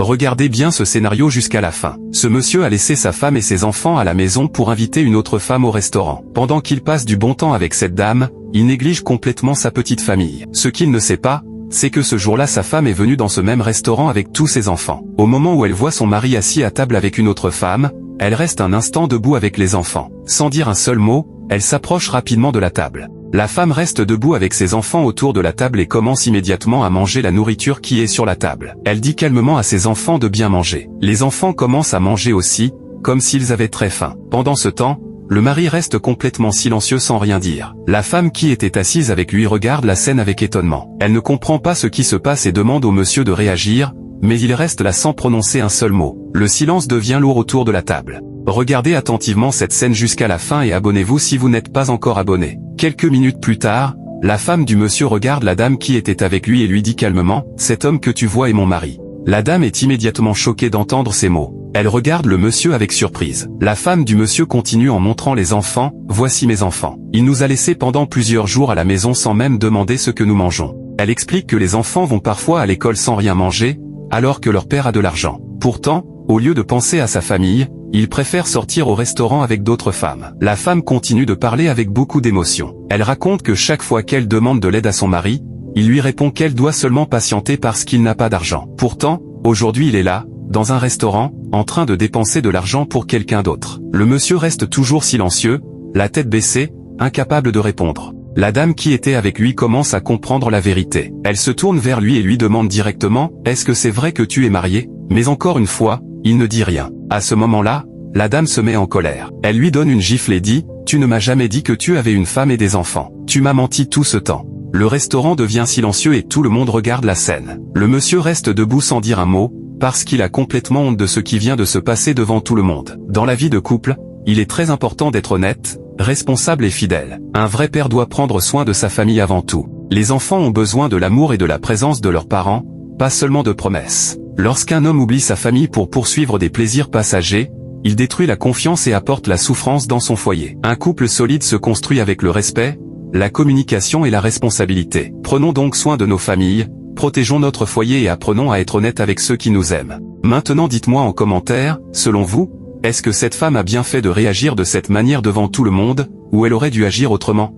Regardez bien ce scénario jusqu'à la fin. Ce monsieur a laissé sa femme et ses enfants à la maison pour inviter une autre femme au restaurant. Pendant qu'il passe du bon temps avec cette dame, il néglige complètement sa petite famille. Ce qu'il ne sait pas, c'est que ce jour-là sa femme est venue dans ce même restaurant avec tous ses enfants. Au moment où elle voit son mari assis à table avec une autre femme, elle reste un instant debout avec les enfants. Sans dire un seul mot, elle s'approche rapidement de la table. La femme reste debout avec ses enfants autour de la table et commence immédiatement à manger la nourriture qui est sur la table. Elle dit calmement à ses enfants de bien manger. Les enfants commencent à manger aussi, comme s'ils avaient très faim. Pendant ce temps, le mari reste complètement silencieux sans rien dire. La femme qui était assise avec lui regarde la scène avec étonnement. Elle ne comprend pas ce qui se passe et demande au monsieur de réagir, mais il reste là sans prononcer un seul mot. Le silence devient lourd autour de la table. Regardez attentivement cette scène jusqu'à la fin et abonnez-vous si vous n'êtes pas encore abonné. Quelques minutes plus tard, la femme du monsieur regarde la dame qui était avec lui et lui dit calmement « Cet homme que tu vois est mon mari ». La dame est immédiatement choquée d'entendre ces mots. Elle regarde le monsieur avec surprise. La femme du monsieur continue en montrant les enfants « Voici mes enfants. Il nous a laissés pendant plusieurs jours à la maison sans même demander ce que nous mangeons ». Elle explique que les enfants vont parfois à l'école sans rien manger, alors que leur père a de l'argent. Pourtant, au lieu de penser à sa famille, il préfère sortir au restaurant avec d'autres femmes. La femme continue de parler avec beaucoup d'émotion. Elle raconte que chaque fois qu'elle demande de l'aide à son mari, il lui répond qu'elle doit seulement patienter parce qu'il n'a pas d'argent. Pourtant, aujourd'hui il est là, dans un restaurant, en train de dépenser de l'argent pour quelqu'un d'autre. Le monsieur reste toujours silencieux, la tête baissée, incapable de répondre. La dame qui était avec lui commence à comprendre la vérité. Elle se tourne vers lui et lui demande directement « Est-ce que c'est vrai que tu es marié ?» Mais encore une fois, il ne dit rien. À ce moment-là, la dame se met en colère. Elle lui donne une gifle et dit « Tu ne m'as jamais dit que tu avais une femme et des enfants. Tu m'as menti tout ce temps. » Le restaurant devient silencieux et tout le monde regarde la scène. Le monsieur reste debout sans dire un mot, parce qu'il a complètement honte de ce qui vient de se passer devant tout le monde. Dans la vie de couple, il est très important d'être honnête, responsable et fidèle. Un vrai père doit prendre soin de sa famille avant tout. Les enfants ont besoin de l'amour et de la présence de leurs parents, pas seulement de promesses. Lorsqu'un homme oublie sa famille pour poursuivre des plaisirs passagers, il détruit la confiance et apporte la souffrance dans son foyer. Un couple solide se construit avec le respect, la communication et la responsabilité. Prenons donc soin de nos familles, protégeons notre foyer et apprenons à être honnêtes avec ceux qui nous aiment. Maintenant dites-moi en commentaire, selon vous, est-ce que cette femme a bien fait de réagir de cette manière devant tout le monde, ou elle aurait dû agir autrement ?